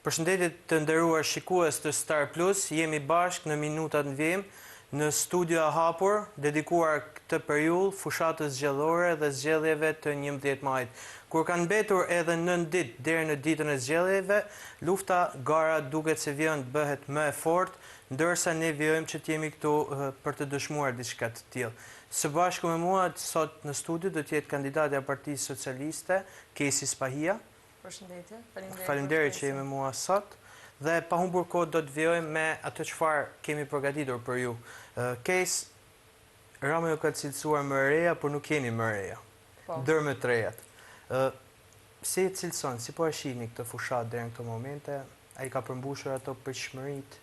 Përshëndetje të nderuar shikues të Star Plus, jemi bashkë në minutat në vim në studio e hapur, dedikuar këtë periudhë fushatës zgjedhore dhe zgjedhjeve të 11 majit. Kur kanë mbetur edhe 9 ditë deri në ditën e zgjedhjeve, lufta gara duket se vjen të bëhet më e fortë, ndërsa ne vijojmë që të jemi këtu për të dëshmuar diçka të tillë. Së bashku me mua sot në studio do të jetë kandidatja e Partisë Socialiste, Kesi Spahia. Përshëndetje, faleminderit që jemi me mua sot dhe pa humbur kohë do të vijojmë me atë çfarë kemi përgatitur për ju. Kes, Rama ju ka cilësuar më reja, por nuk jeni më reja. Dërë me të rejat. Si e cilëson, si po e shihni këtë fushat deri në këto momente? Ai ka përmbushur ato pritshmëritë?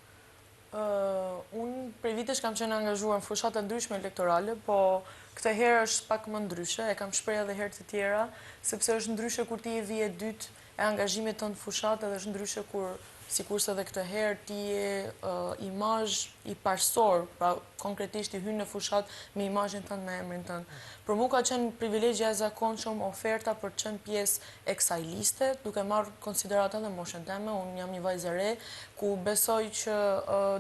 Unë prej vitesh kam qenë angazhuar në fushata ndryshme elektorale, po këtë herë është pak më ndryshe, e kam shprehur edhe herë të tjera, sepse është ndryshe kur ti je vije e dytë e angazhimit tënd fushatë dhe është ndryshe kur sikurse edhe këtë herë ti je imazh i parsor, pra konkretisht i hyn në fushat me imazhin tënd me emrin tënd. Për mua ka qenë privilegje e zakonshëm oferta për të qenë pjesë e kësaj liste, duke marrë konsiderat edhe moshën time, unë jam një vajzë e re, ku besoj që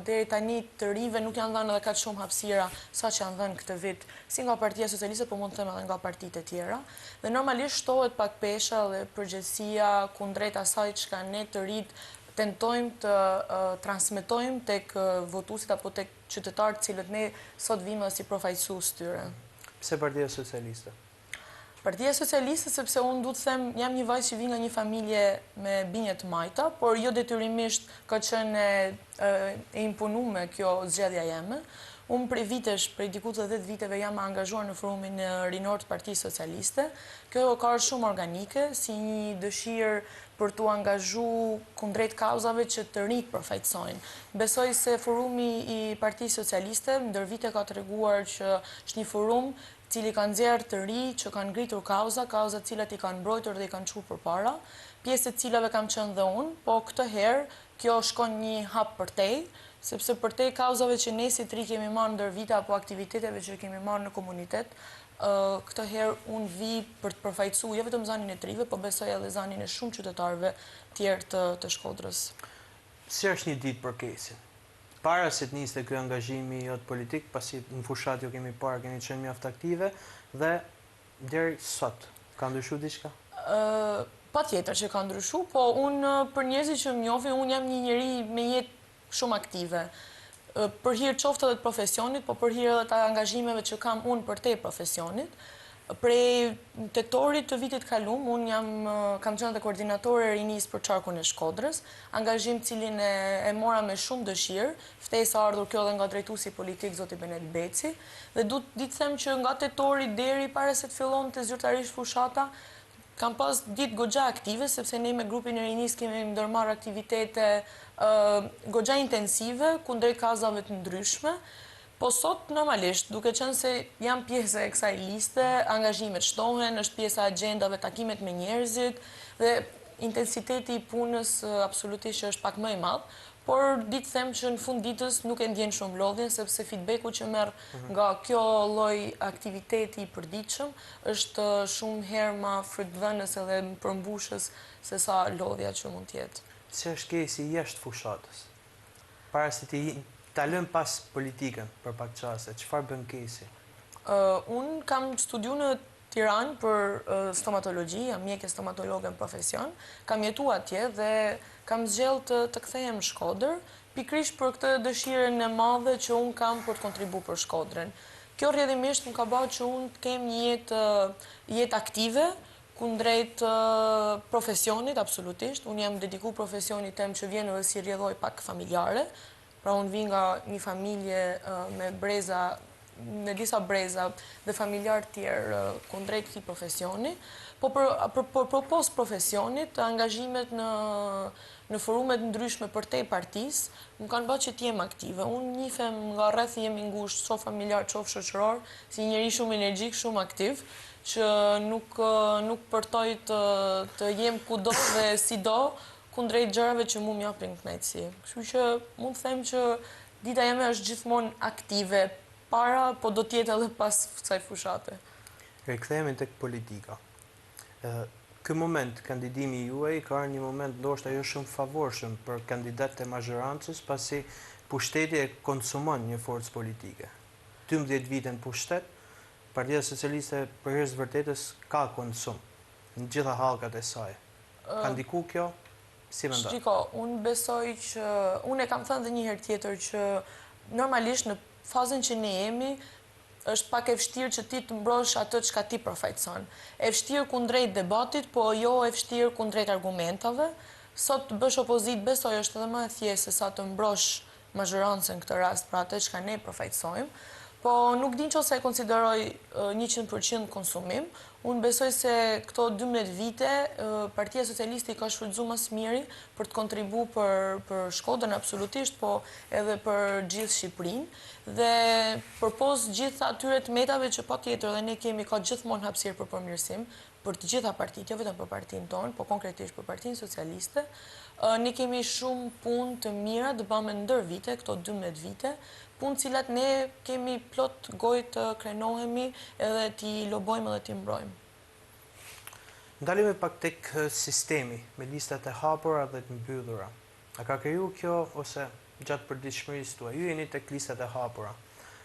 deri tani të rive nuk janë dhënë edhe kaq shumë hapësira sa që janë dhënë këtë vit, si nga Partia Socialiste, po mund të them edhe nga partitë e tjera. Dhe normalisht shtohet pak pesha dhe përgjegjësia kundrejt asaj çka ne të rit tentojmë të transmetojmë tek votuesit apo tek qytetarët cilët ne sot vime si përfaqësues tyre. Pse Partia Socialiste? Partia Socialiste sepse unë duhet të them jam një vajzë që vi nga një familje me binje të majta, por jo detyrimisht ka qenë e imponuar kjo zgjedhja jeme. Unë prej vitesh, prej diku të 10 viteve jam angazhuar në forumin rinor të Partisë Socialiste. Kjo ka shumë organike, si një dëshirë për t'u angazhu kundrejt kauzave që të rinjt përfaqësojnë. Besoj se forumi i Partisë Socialiste ndër vite ka treguar që është një forum cili kanë nxjerrë të ri që kanë ngritur kauza të cilat i kanë mbrojtur dhe i kanë çuar përpara, pjesë të cilave kam qenë dhe unë, po këtë herë kjo shkon një hap përtej, sepse përtej kauzave që ne si të ri kemi marrë ndër vite apo aktiviteteve që kemi marrë në komunitet, këtë herë unë vi për të përfaqësuar jo vetëm zanin e të rive, po besoj edhe zanin e shumë qytetarëve tjerë të Shkodrës. Si është një ditë për Kesin? Para se të niste ky angazhimi jot politik, pasi në fushat ju kemi parë, keni qenë mjaft aktive dhe deri sot ka ndryshuar diçka? Patjetër që ka ndryshuar, po unë për njerëzit që më njohin, unë jam një njeri me jetë shumë aktive. Për hir qoftë edhe të profesionit, po për hir edhe të angazhimeve që kam unë për te profesionit. Prej tetorit të vitit kalum, unë kam qenë dhe koordinatore e rinis për qarkun e Shkodrës, angazhim cilin e mora me shumë dëshirë, ftesa ardhur kjo dhe nga drejtuesi politik zoti Benet Beci, dhe du të them që nga tetorit deri para se të fillon të zyrtarisht fushata, kam pas ditë goxha aktive, sepse ne me grupin e rinis kemi ndërmarrë aktivitete goxha intensive, kundrejt kauzave të ndryshme, po sot normalisht, duke qenë se jam pjesë e kësaj liste, angazhimet shtohen, është pjesa e agjendave, takimet me njerëzit, dhe intensiteti i punës absolutisht është pak më i madh, por ditë them që në fund ditës nuk e ndjen shumë lodhjen, sepse feedbacku që merr nga kjo lloj aktiviteti i përditshëm është shumë herë më frutdhënës edhe përmbushës se sa lodhja që mund të jetë. Si është Kesi jashtë fushatës? Para se ta lëm pas politikën për pak çaste, çfarë bën Kesi? Unë kam studiuar në Tiranë për stomatologji, jam mjeke stomatologe në profesion, kam jetuar atje dhe kam zgjedhur të kthehem në Shkodër, pikërisht për këtë dëshirën e madhe që unë kam për të kontribuar për Shkodrën. Kjo rrjedhimisht më ka bërë që unë të kem një jetë aktive kundrejt profesionit, absolutisht. Unë jam dedikuar profesionit tem që vjen edhe si rrjedhoj pak familjare, pra unë vi nga një familje me breza në disa breza dhe familjar tjerë kundrejt këtij profesioni, po për post profesionit, angazhimet në forumet ndryshme për te partisë, më kanë bërë që t'jem aktive. Unë nifem nga rreth jemi ngushtë, qof familjar, qof shoqëror, si njeri shumë energjik, shumë aktiv, që nuk përtoj të jem kudo dhe sido kundrejt gjërave që mu m'japin kënaqësi. Kështu që mund të them që dita jeme është gjithmonë aktive, para, po do t'jetë edhe pas kësaj fushate. Rikthehemi tek politika. Ky moment, kandidimi juaj, ka arë një moment ndoshta jo shumë favorshëm për kandidatët e mazhorancës, pasi pushteti e konsumon një forcë politike. 12 vite në pushtet, Partia Socialiste për herë së vërtetës ka konsum në gjitha hallkat e saj. Ka ndiku kjo? Si mendon? Shiko, unë besoj që, unë e kam thënë dhe një herë tjetër që normalisht në fazën që ne jemi, është pak e vështirë që ti të mbrosh atë çka ti përfaqëson. E vështirë kundrejt debatit, po jo e vështirë kundrejt argumentave. Sot të bësh opozit besoj është edhe më e thjeshtë se sa të mbrosh mazhorancën në këtë rast për atë çka ne përfaqësojmë. Po nuk din që ose e konsideroj 100% konsumim. Unë besoj se këto 12 vite Partia Socialiste i ka shfrytzuar më së miri për të kontribu për Shkodrën absolutisht, po edhe për gjithë Shqipërinë. Dhe përpos gjithë atyre të metave që patjetër dhe ne kemi ka gjithmonë hapësirë për përmirësim, për të gjitha partitë, jo vetëm për partinë tonë, po konkretisht për Partinë Socialiste, ne kemi shumë punë të mira të bëmë ndër vite, këto 12 vite, punë cilat ne kemi plot gojë të krenohemi edhe t'i lobojmë edhe t'i mbrojmë. Ndalemi pak tek sistemi, me listat e hapura dhe të mbyllura. A ka kriju kjo, ose gjatë përditshmërisë tuaj, ju jeni tek listat e hapura,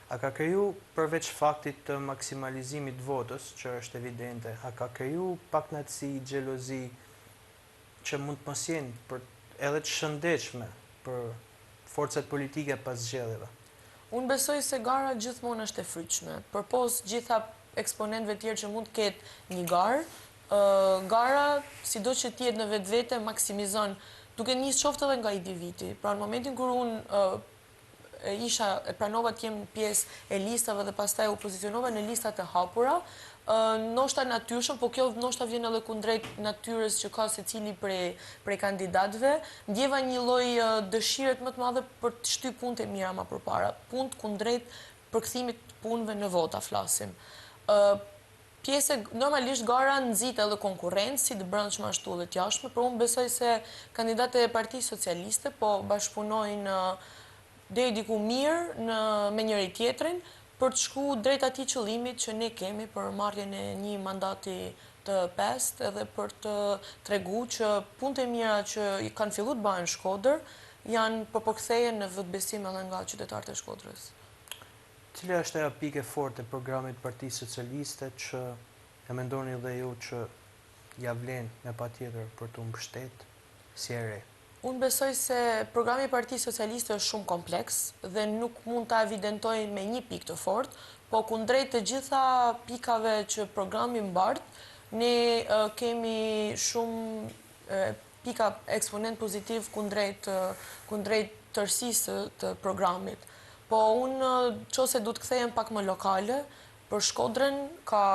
a ka kriju përveç faktit të maksimalizimit votës, që është evidente, a ka kriju paknatësi, xhelozi, që mund të mos jenë edhe të shëndetshme për forcat politike pas zgjedhjeve? Unë besoj se gara gjithmonë është e fryqshme. Përpos gjitha eksponentëve tjerë që mund të ketë një garë, gara, sido që tjetë në vetvete, maksimizon, duke njësë qoftë edhe nga individi. Pra në momentin kur unë e pranova të jem pjesë e listave dhe pastaj u pozicionova në listat e hapura, ndoshta natyrshëm, po kjo ndoshta vjen edhe kundrejt natyrës që ka secili prej kandidatëve, ndjeva një lloj dëshire më të madhe për të shtyr punët e mira më përpara, punë kundrejt përkthimit të punëve në vota flasim. Normalisht gara nxit edhe konkurrencë, si të brendshme ashtu edhe të jashtme, por unë besoj se kandidatët e Partisë Socialiste po bashkëpunojnë deri diku mirë me njëri tjetrin për të shku drejt atij qëllimit që ne kemi për marrjen e një mandati të pestë edhe për të treguar që punët e mira që i kanë filluar të bëhen në Shkodër janë përkthehen në vetbesim edhe nga qytetarët e Shkodrës. Cila është ajo pikë e fortë e programit Partisë Socialiste që e mendoni dhe ju që ja vlen me patjetër për të mbështetur si e re? Unë besoj se programi i Partisë Socialiste është shumë kompleks dhe nuk mund ta evidentoj me një pikë të fortë, po kundrejt të gjitha pikave që programi mbart, ne kemi shumë pika eksponent pozitiv kundrejt tërësisë të programit. Po unë qose du të kthehem pak më lokale, për Shkodrën ka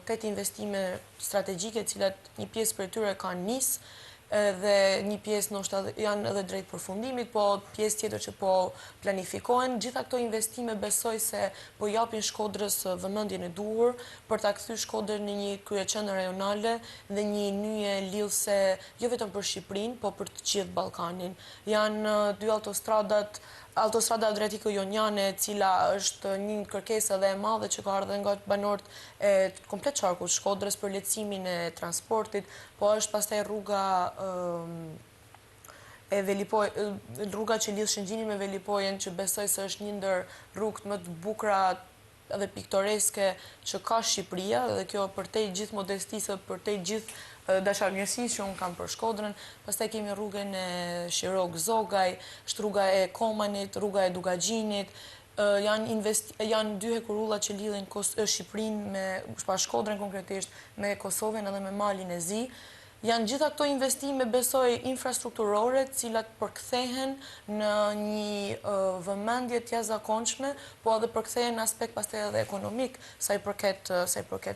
8 investime strategjike, cilat një pjesë për tyre kanë nisë, dhe një pjesë ndoshta janë edhe drejt përfundimit, po pjesë tjetër që po planifikohen. Gjitha këto investime besoj se po japin Shkodrës vëmendjen e duhur për ta kthyer Shkodrën në një kryeqendër rajonale dhe një nyje lidhëse jo vetëm për Shqipërinë, po për të gjithë Ballkanin. Janë 2 autostradat, Autostrada Adriatiko-Jonjane, cila është një kërkesë edhe e madhe që ka ardhur nga banorët e komplet qarkut Shkodrës për lehtësimin e transportit, po është pastaj rruga rruga që lidh Shëngjinin me Velipojën, që besoj se është një ndër rrugët më të bukura edhe piktoreske që ka Shqipëria, dhe kjo përtej gjithë modestisë, përtej gjithë dashamirësisë që unë kam për Shkodrën. Pastaj kemi rrugën e Shirok-Zogaj, është rruga e Komanit, rruga e Dugagjinit, janë 2 hekurulla që lidhin Shqipërinë pa Shkodrën konkretisht me Kosovën edhe me Malin e Zi. Janë gjitha këto investime, besoj, infrastrukturore, cilat përkthehen në një vëmendje të jashtëzakonshme, po edhe përkthehen në aspekt pastaj edhe ekonomik, sa i përket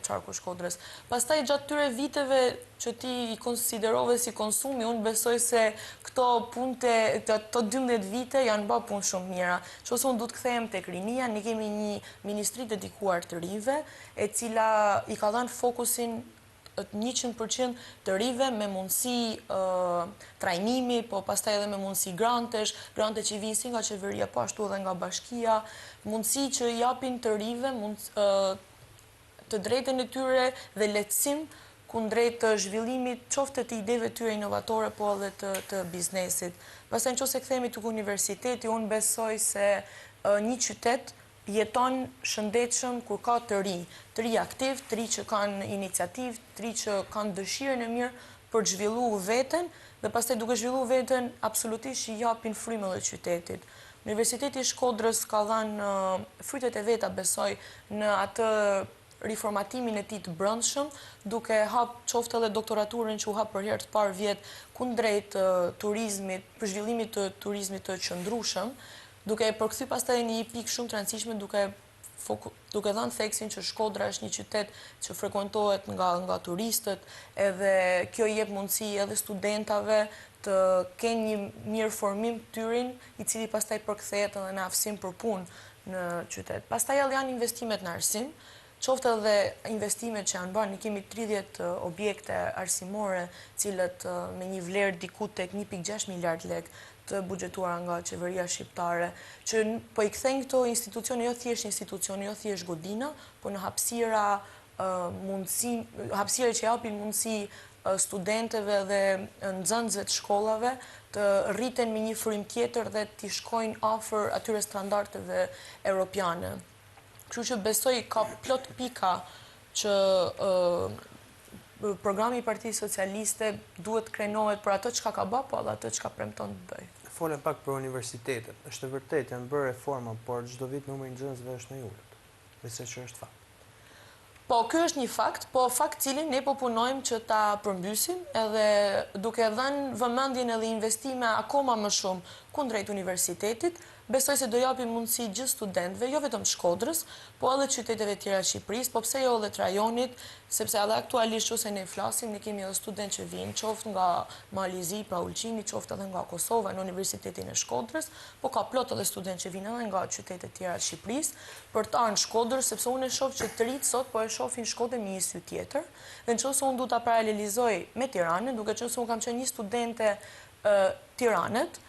qarkut Shkodrës. Pastaj gjatë tyre viteve që ti i konsiderove si konsumi, unë besoj se këto punte, këto 12 vite janë bërë punë shumë mira. Qose unë du të kthehem tek rinia, ne kemi një ministri dedikuar të rive, e cila i ka dhënë fokusin 100% të rive me mundësi trajnimi, po pastaj edhe me mundësi grante që i vinë si nga qeveria, po ashtu edhe nga bashkia, mundësi që japin të rive të drejtën e tyre dhe lehtësim kundrejt të zhvillimit qoftë të ideve tyre inovatore, po edhe të biznesit. Pastaj nëse kthehemi tek universiteti, unë besoj se një qytet jeton shëndetshëm kur ka të ri aktiv, të ri që kanë iniciativë, të ri që kanë dëshirën e mirë për të zhvilluar veten dhe pastaj duke zhvilluar veten absolutisht i japin frymën e qytetit. Universiteti i Shkodrës ka dhënë frytet e veta, besoj, në atë riformatimin e tij të brendshëm, duke hap qoftë edhe doktoraturën që u hap për herë të parë vjet kundrejt turizmit, për zhvillimit të turizmit të qëndrueshëm, duke e përkthy pastaj në një pikë shumë të rëndësishme, duke dhënë theksin që Shkodra është një qytet që frekuentohet nga turistët, edhe kjo jep mundësi edhe studentave të kenë një mirë formim të tyrin, i cili pastaj përkthehet edhe në aftësim për punë në qytet. Pastaj edhe janë investimet në arsim, qoftë edhe investimet që janë bërë, ne kemi 30 objekte arsimore, cilët me një vlerë diku tek 1.6 miliard lekë të buxhetuara nga qeveria shqiptare, që po i kthejnë këto institucione jo thjesht institucione, jo thjesht godina, por në hapësire që japin mundësi studentëve dhe nxënësve të shkollave të rriten me një frym tjetër dhe të shkojnë afër atyre standardeve europiane. Kështu që besoj ka plot pika që programi i Partisë Socialiste duhet krenohet për ato çka ka bërë, po edhe ato çka premton të bëjë. Folem pak për universitetet. Është e vërtetë janë bërë reforma, por çdo vit numri i nxënësve është më i ulët. Besoj që është fakt. Po, ky është një fakt, po fakt cilin ne po punojmë që ta përmbysim, edhe duke dhënë vëmendjen edhe investime akoma më shumë kundrejt universitetit, besoj se do japi mundësi gjithë studentëve, jo vetëm Shkodrës, po edhe qyteteve tjera të Shqipërisë, po pse jo edhe të rajonit, sepse edhe aktualisht ose ne flasim, ne kemi edhe studentë që vinë, qoftë nga Malizi, pra Ulqini, qoftë edhe nga Kosova në Universitetin e Shkodrës, po ka plot edhe studentë që vinë edhe nga qytetet tjera të Shqipërisë, për të ardhur në Shkodër, sepse unë e shoh që të rinjt sot po e shohin Shkodrën me një sy tjetër, dhe nëse unë du ta paralelizoj me Tiranën, duke qenë se unë kam qenë një studente Tiranet,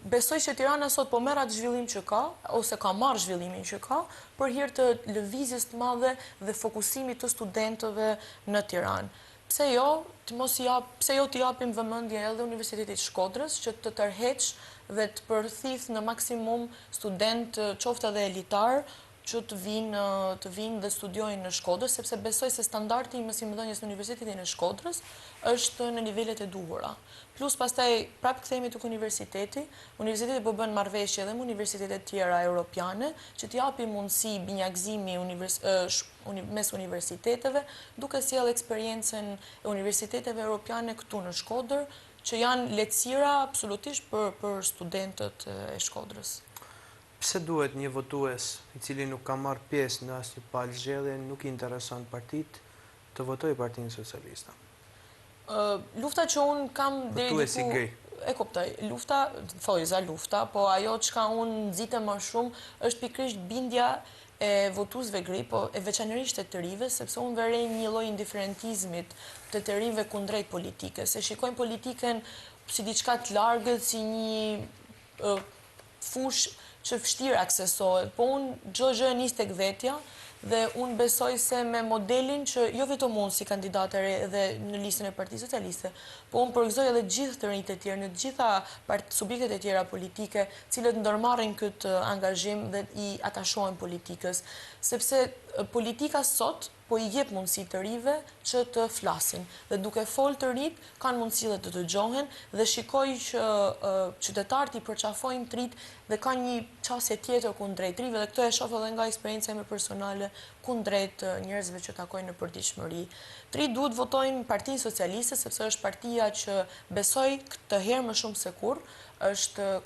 besoj që Tirana sot po merr atë zhvillim që ka, ose ka marrë zhvillimin që ka, për hir të lëvizjes të madhe dhe fokusimit të studentëve në Tiranë. Pse jo t'i japim vëmendje edhe Universitetit Shkodrës që të tërheq dhe të përthith në maksimum student qoftë edhe elitar që të vinë dhe studiojnë në Shkodrë, sepse besoj se standardi i mësimdhënies në Universitetin e Shkodrës është në nivelet e duhura. Plus pastaj prapë kthehemi tek universiteti po bën marrëveshje edhe me universitetet tjera europiane që t'i japi mundësi binjakëzimi mes universiteteve, duke sjell eksperiencën e universiteteve europiane këtu në Shkodër, që janë lehtësira absolutisht për studentët e Shkodrës. Pse duhet një votues i cili nuk ka marrë pjesë në asnjë palë zgjedhje, nuk i intereson partitë, të votojë Partinë Socialiste? Lufta që unë kam votuesi gri. E kuptoj, lufta, po ajo çka unë nxitem më shumë është pikërisht bindja e votuesve gri, po e veçanërisht e të rive, sepse unë verej një lloj indiferentizmit të rive kundrejt politikës. Se shikojnë politikën si diçka të largët, si një fushë që vështirë aksesohet, po unë çdo gjë nis tek vetja dhe unë besoj se me modelin që jo vetëm unë si kandidate re dhe në listën e Partisë Socialiste, po unë përgëzoj edhe gjithë të rinjtë e tjerë në të gjitha subjektet e tjera politike, cilët ndërmarrin këtë angazhim dhe i atashohen politikës, sepse politika sot po i jep mundësi të rive që të flasin. Dhe duke folë të rit, kanë mundësi dhe të dëgjohen dhe shikoj që qytetarët i përqafojnë të rit dhe ka një qasje tjetër kundrejt rive dhe këto e shoh edhe nga eksperjenca ime personale kundrejt njerëzve që takojnë në përditshmëri. Të rit duhet votojnë Partinë Socialiste sepse është partia që besoj këtë herë më shumë se kurrë,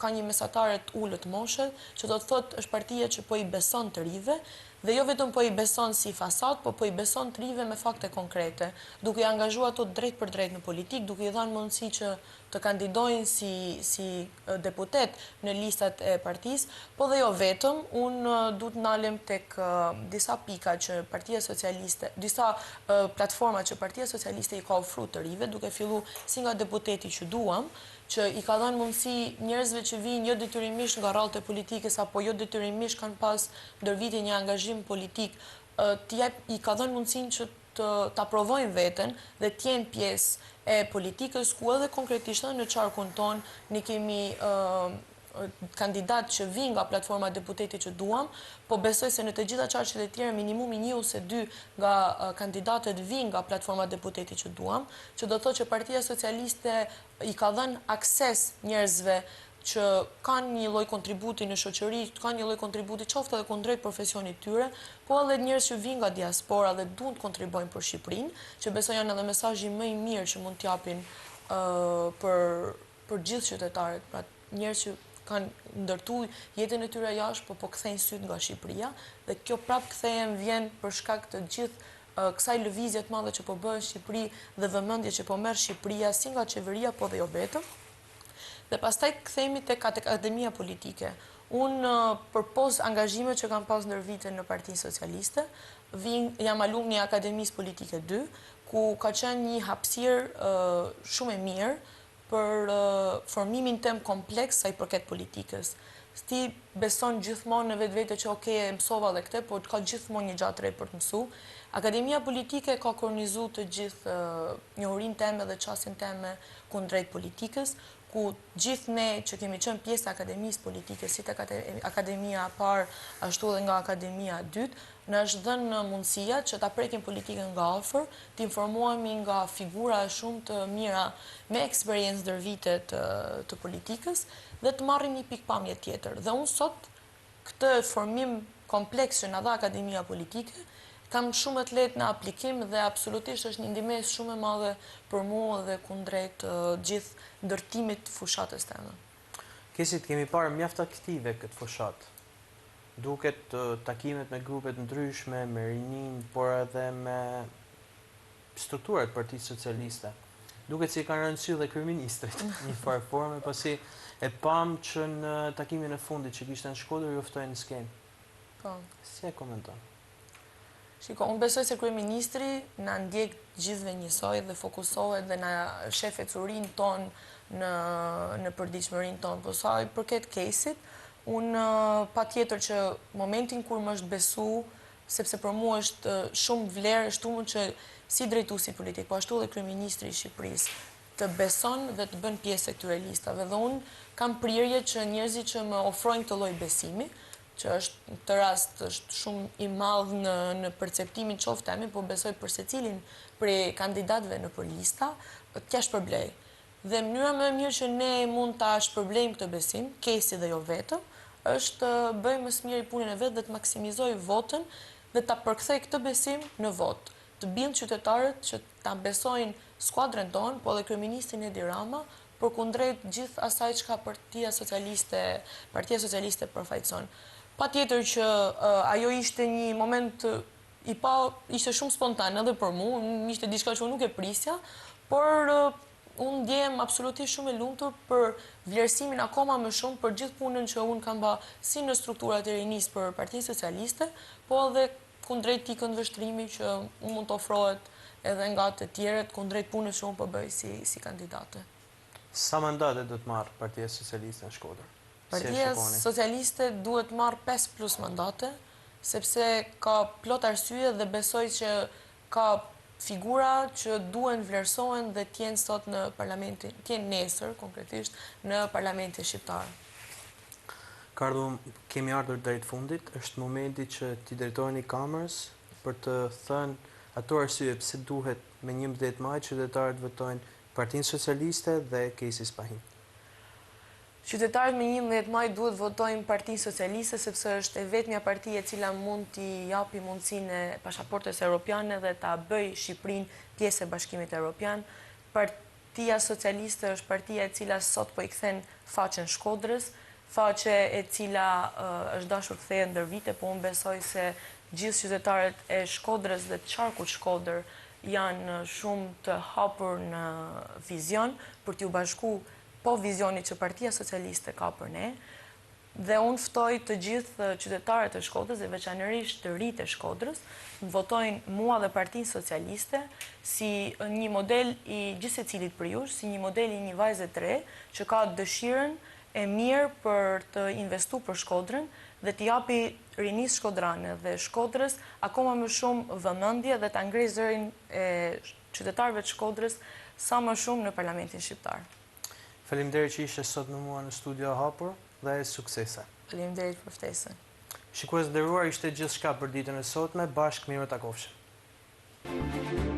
ka një mesatare të ulët moshë, që do të thotë është partia që po i beson të rive, dhe jo vetëm po i beson si fasad, po i beson të rive me fakte konkrete, duke i angazhuar ato drejt për drejt në politik, duke i dhënë mundësi që të kandidojnë si deputet në listat e partisë, po dhe jo vetëm, unë du të ndalem tek disa pika që Partia Socialiste, disa platforma që Partia Socialiste i ka ofruar të rive, duke fillu si nga deputeti që duam, që i ka dhënë mundësi njerëzve që vinë jo detyrimisht nga rrallët e politikës apo jo detyrimisht kanë pas ndër vite një angazhim politik, i ka dhënë mundësinë që të provojnë veten dhe t'jenë pjesë e politikës, ku edhe konkretisht edhe në qarkun ton ne kemi kandidat që vinë nga platforma deputeti që duam, po besoj se në të gjitha qarqet e tjera minimumi 1 ose 2 nga kandidatët vinë nga platforma deputeti që duam, që do të thotë që Partia Socialiste i ka dhënë akses njerëzve që kanë një lloj kontributi në shoqëri, kanë një lloj kontributi qoftë edhe kundrejt profesionit tyre, po edhe njerëz që vinë nga diaspora dhe duan të kontribuojnë për Shqipërinë, që besoj janë edhe mesazhi më i mirë që mund t'japin për gjithë qytetarët, pra njerëz që kanë ndërtu jetën e tyre jashtë, po kthejnë syt nga Shqipëria, dhe kjo prap kthehem vjen për shkak të gjithë kësaj lëvizje të madhe që po bëhet në Shqipëri dhe vëmendje që po merr Shqipëria si nga qeveria, po dhe jo vetëm. Dhe pastaj kthehemi tek akademia politike. Unë përpoz angazhime që kam pas ndër vite në Partinë Socialiste, jam alumni Akademisë Politike 2, ku ka qenë një hapësirë shumë e mirë për formimin tem kompleks sa i përket politikës. Ti beson gjithmonë në vetvete që e mësova dhe këte, por ka gjithmonë një gjatë re për të mësu. Akademia politike ka kornizu të gjithë njohurin teme dhe qasin teme kundrejt politikës, ku gjithë ne që kemi qenë pjesë akademisë politike, si të akademia parë, ashtu dhe nga akademia dytë, në është dhënë mundësia që ta prekim politikën nga afër, të informohemi nga figura shumë të mira me eksperiencë ndër vitet të politikës dhe të marrim një pikpamje tjetër. Dhe unë sot, këtë formim kompleks që nga dha akademia politike, kam shumë të lehtë në aplikim dhe absolutisht është një ndihmës shumë e madhe për mua dhe kundrejt gjithë ndërtimit të fushatës teme. Kesit, kemi parë mjaft aktive këtë fushat. Duket takimet me grupet ndryshme, me rinin, por edhe me strukturat Partisë Socialiste. Duket si kanë rënë sy dhe kryeministrit një farë forme, pasi e pam që në takimin e fundit që kishte në Shkodër ju ftoi në skenë. Po. Si e komenton? Shiko, unë besoj se kryeministri na ndjek gjithëve njësoj dhe fokusohet dhe na shef e curin ton në përditshmërinë tonë. Po sa i përket kesit, unë patjetër që momentin kur më është besu, sepse për mua është shumë vlerë, shtumë që si drejtuesi politik, po ashtu dhe kryeministri i Shqipërisë, të beson dhe të bën pjesë e këtyre listave. Dhe unë kam prirje që njerëzit që më ofrojnë këtë lloj besimi, që është në të rast është shumë i madh në perceptimin qoftë temi, po besoj për secilin prej kandidatëve në për lista, t'ja shpërblej. Dhe mënyra më e mirë që ne mund ta shpërblejmë këtë besim, kesi dhe jo vetëm, është bëjmë më së miri punën e vet dhe të maksimizoj votën dhe ta përkthej këtë besim në vot. Të bind qytetarët që ta besojnë skuadrën tonë, po edhe kryeministrin Edi Rama, përkundrejt gjithë asaj çka Partia Socialiste përfaqëson. Patjetër që ajo ishte një moment ishte shumë spontan edhe për mua, ishte diçka që unë nuk e prisja, por unë ndjehem absolutisht shumë e lumtur për vlerësimin akoma më shumë për gjithë punën që unë kam bërë si në strukturat e rinis për Partinë Socialiste, po edhe kundrejt t'i këndvështrimi që unë mund të ofrohet edhe nga të tjerët kundrejt punës që unë po bëj si kandidate. Sa mandate do të marrë Partia Socialiste në Shkodër? Partia Socialiste duhet marrë 5+ mandate, sepse ka plot arsye dhe besoj që ka figura që duhen vlerësohen dhe t'jenë sot në parlamentin, t'jenë nesër, konkretisht, në parlamentin shqiptar. Kemi ardhur drejt fundit, është momenti që t'i drejtojni Kamërës për të thënë ato arsye pse duhet me 11 maj qytetarët votojnë Partinë Socialiste dhe Kesi Spahim. Qytetarët me 11 maj duhet votojnë Partinë Socialiste sepse është e vetmja parti e cila mund t'i japi mundësinë e pasaportës europiane dhe ta bëj Shqipërinë pjesë e Bashkimit Evropian. Partia Socialiste është partia e cila sot po i kthen faqen Shkodrës, faqe e cila është dashur kthehet ndër vite, po unë besoj se gjithë qytetarët e Shkodrës dhe të qarkut Shkodër janë shumë të hapur në vizion për t'ju bashku po vizionit që Partia Socialiste ka për ne, dhe unë ftoj të gjithë qytetarët e Shkodrës dhe veçanërisht të rinjtë e Shkodrës, në votojnë mua dhe Partinë Socialiste si një model i gjithë secilit për jush, si një model i një vajze të re që ka dëshirën e mirë për të investu për Shkodrën dhe të japi rinis shkodrane dhe Shkodrës akoma më shumë vëmendje dhe të ngrej zërin e qytetarëve të Shkodrës sa më shumë në Parlamentin Shqiptar. Faleminderit që ishe sot me mua në studio hapur dhe suksese. Faleminderit për ftesën. Shikues të nderuar, ishte gjithçka për ditën e sotme, bashkë mirë takofshim.